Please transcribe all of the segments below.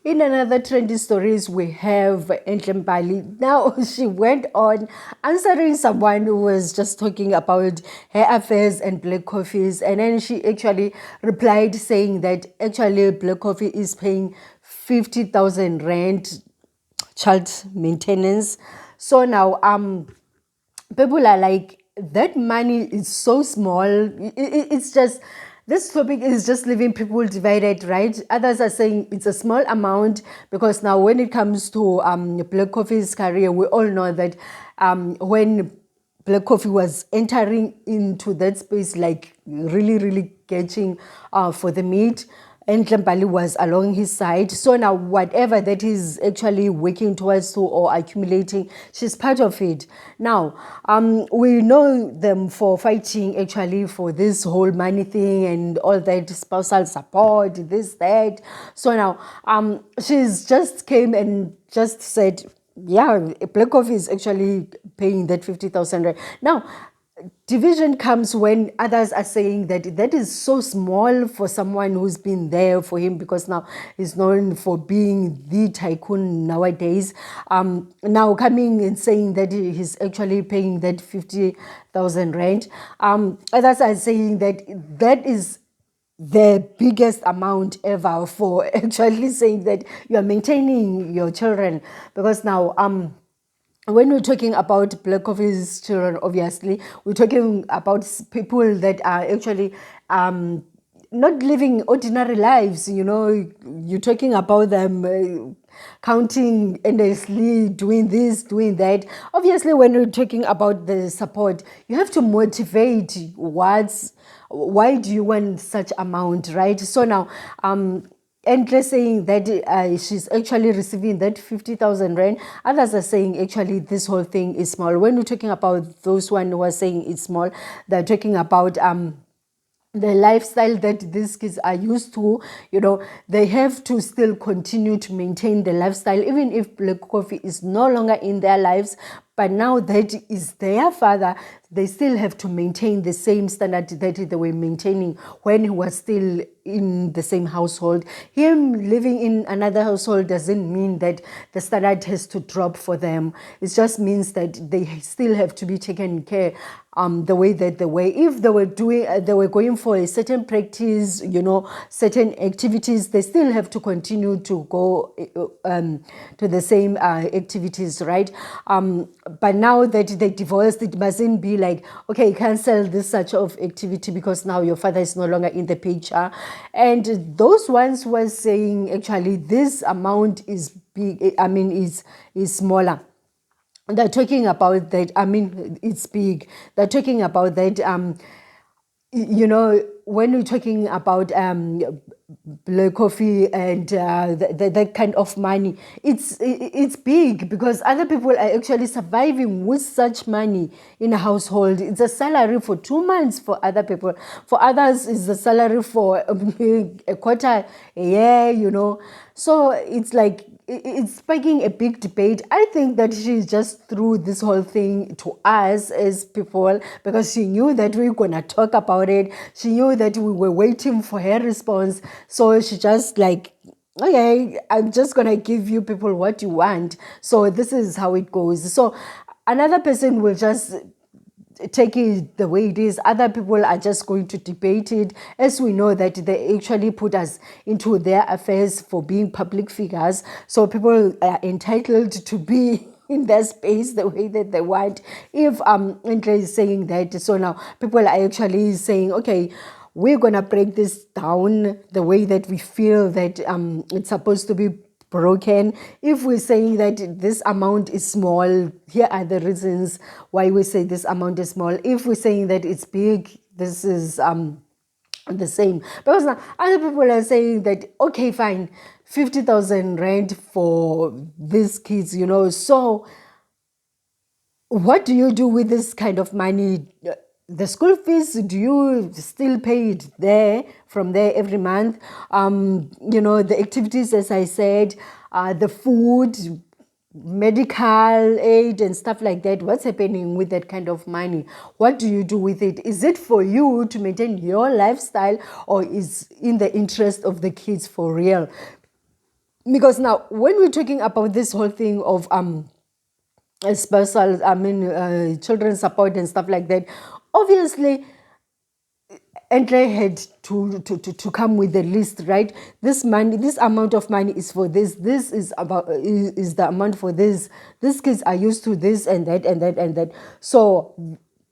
In another trendy stories, we have Enhle Mbali. Now, she went on answering someone who was just talking about her affairs and black coffees. And then she actually replied saying that actually black coffee is paying 50,000 rand child maintenance. So now, people are like, that money is so small. It's just, this topic is just leaving people divided, right? Others are saying it's a small amount because now when it comes to black coffee's career, we all know that when black coffee was entering into that space, like really catching for the meat, and Mbali was along his side. So now whatever that is actually working towards to or accumulating, she's part of it. Now, we know them for fighting actually for this whole money thing and all that spousal support, this, that. So now, she's just came and just said, yeah, black coffee is actually paying that 50,000 rand. Now, division comes when others are saying that that is so small for someone who's been there for him because now he's known for being the tycoon nowadays. Now coming and saying that he's actually paying that 50,000 rand. Others are saying that that is the biggest amount ever for actually saying that you are maintaining your children, because now when we're talking about black coffee's children, obviously we're talking about people that are actually not living ordinary lives. You know, you're talking about them counting endlessly, doing this, doing that. Obviously, when you're talking about the support, you have to motivate why do you want such amount, right? So now, Enhle saying that she's actually receiving that 50,000 rand. Others are saying actually this whole thing is small. When we're talking about those one who are saying it's small, they're talking about the lifestyle that these kids are used to. You know, they have to still continue to maintain the lifestyle even if black coffee is no longer in their lives. But now that is their father, they still have to maintain the same standard that they were maintaining when he was still in the same household. Him living in another household doesn't mean that the standard has to drop for them. It just means that they still have to be taken care the way that they were. If they were doing, they were going for a certain practice, you know, certain activities, they still have to continue to go to the same activities, right? But now that they divorced, it mustn't be like, okay, cancel this such of activity because now your father is no longer in the picture. And those ones were saying actually this amount is big, I mean, is smaller. They're talking about that, I mean, it's big. They're talking about that, you know, when we're talking about black coffee and that kind of money, it's big because other people are actually surviving with such money in a household. It's a salary for 2 months for other people. For others, it's a salary for a quarter, a year, you know. So it's like, it's sparking a big debate. I think that she just threw this whole thing to us as people because she knew that we were going to talk about it. She knew that we were waiting for her response. So she just like, okay, I'm just going to give you people what you want. So this is how it goes. So another person will just take it the way it is. Other people are just going to debate it, as we know that they actually put us into their affairs for being public figures. So people are entitled to be in their space the way that they want. If Enhle is saying that, so now people are actually saying, okay, we're gonna break this down the way that we feel that it's supposed to be broken. If we're saying that this amount is small, here are the reasons why we say this amount is small. If we're saying that it's big, this is the same. Because now other people are saying that, okay, fine, 50,000 rand for these kids, you know. So what do you do with this kind of money? The school fees, do you still pay it there from there every month? You know, the activities, as I said, the food, medical aid and stuff like that. What's happening with that kind of money? What do you do with it? Is it for you to maintain your lifestyle, or is in the interest of the kids for real? because now when we're talking about this whole thing of special, children support and stuff like that, obviously Enhle had to come with a list, right? This money, this amount of money is for this. This is about is the amount for this. These kids are used to this and that and that and that. So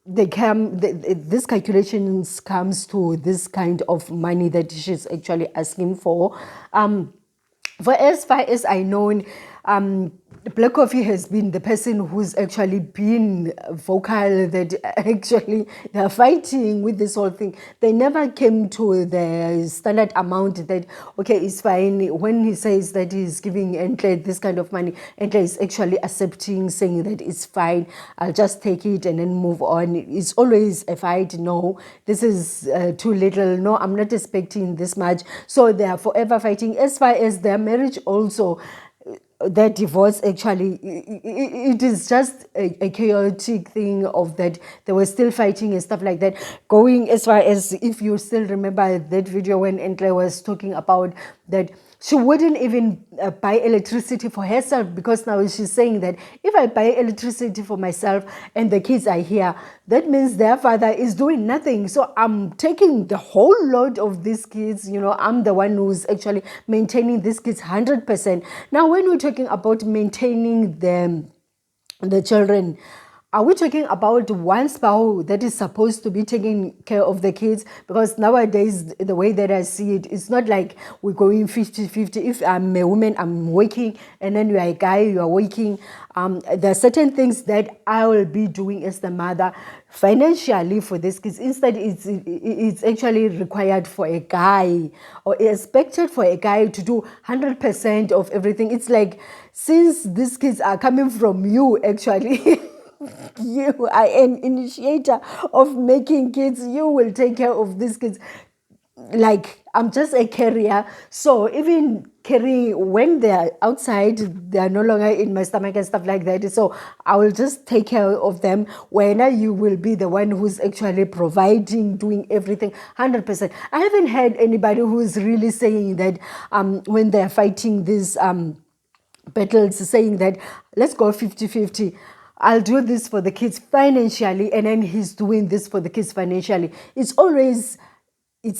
they come. This calculations comes to this kind of money that she's actually asking for. For as far as I know, Black Coffee has been the person who's actually been vocal that actually they're fighting with this whole thing. They never came to the standard amount that, okay, it's fine. When he says that he's giving Enhle this kind of money, Enhle is actually accepting, saying that it's fine, I'll just take it and then move on. It's always a fight. No, this is too little. No, I'm not expecting this much. So they are forever fighting. As far as their marriage also, their divorce, actually it is just a chaotic thing of that they were still fighting and stuff like that, going as far as, if you still remember that video when Enhle was talking about that she wouldn't even buy electricity for herself, because now she's saying that if I buy electricity for myself and the kids are here, that means their father is doing nothing. So I'm taking the whole load of these kids, I'm the one who's actually maintaining these kids 100%. Now, when we're talking about maintaining the children, are we talking about one spouse that is supposed to be taking care of the kids? Because nowadays, the way that I see it, it's not like we're going 50-50. If I'm a woman, I'm working, and then you're a guy, you're working. There are certain things that I will be doing as the mother financially for these kids. Instead, it's actually required for a guy, or expected for a guy to do 100% of everything. It's like, since these kids are coming from you, actually, you are an initiator of making kids, you will take care of these kids. Like, I'm just a carrier. So even carrying, when they're outside, they're no longer in my stomach and stuff like that. So I will just take care of them. When you will be the one who's actually providing, doing everything 100%. I haven't had anybody who's really saying that when they're fighting these battles, saying that let's go 50-50. I'll do this for the kids financially, and then he's doing this for the kids financially. It's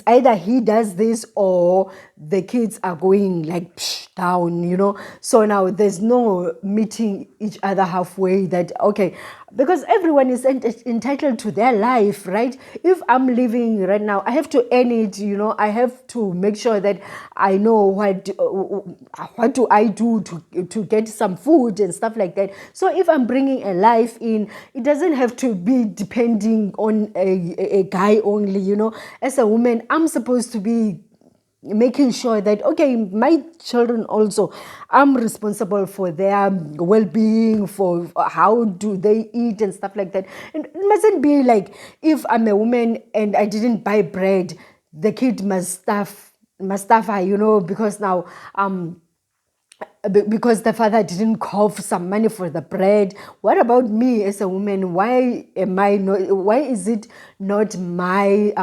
either he does this or the kids are going like down. So now there's no meeting each other halfway, that, okay, because everyone is entitled to their life, right? If I'm living right now, I have to earn it, I have to make sure that I know what do I do to get some food and stuff like that. So if I'm bringing a life in, it doesn't have to be depending on a guy only. As a woman, I'm supposed to be making sure that, okay, my children also, I'm responsible for their well-being, for how do they eat and stuff like that. And it mustn't be like, if I'm a woman and I didn't buy bread, the kid must starve her, because now because the father didn't cough some money for the bread. What about me as a woman? Why is it not my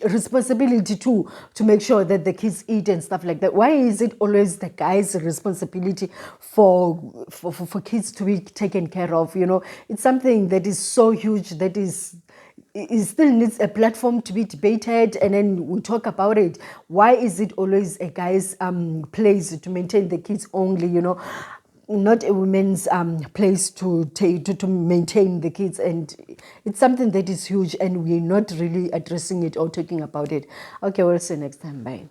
responsibility to make sure that the kids eat and stuff like that? Why is it always the guy's responsibility for kids to be taken care of? It's something that is so huge, that it still needs a platform to be debated, and then we talk about it. Why is it always a guy's place to maintain the kids only, not a woman's place to maintain the kids? And it's something that is huge, and we're not really addressing it or talking about it. Okay, we'll see you next time. Bye.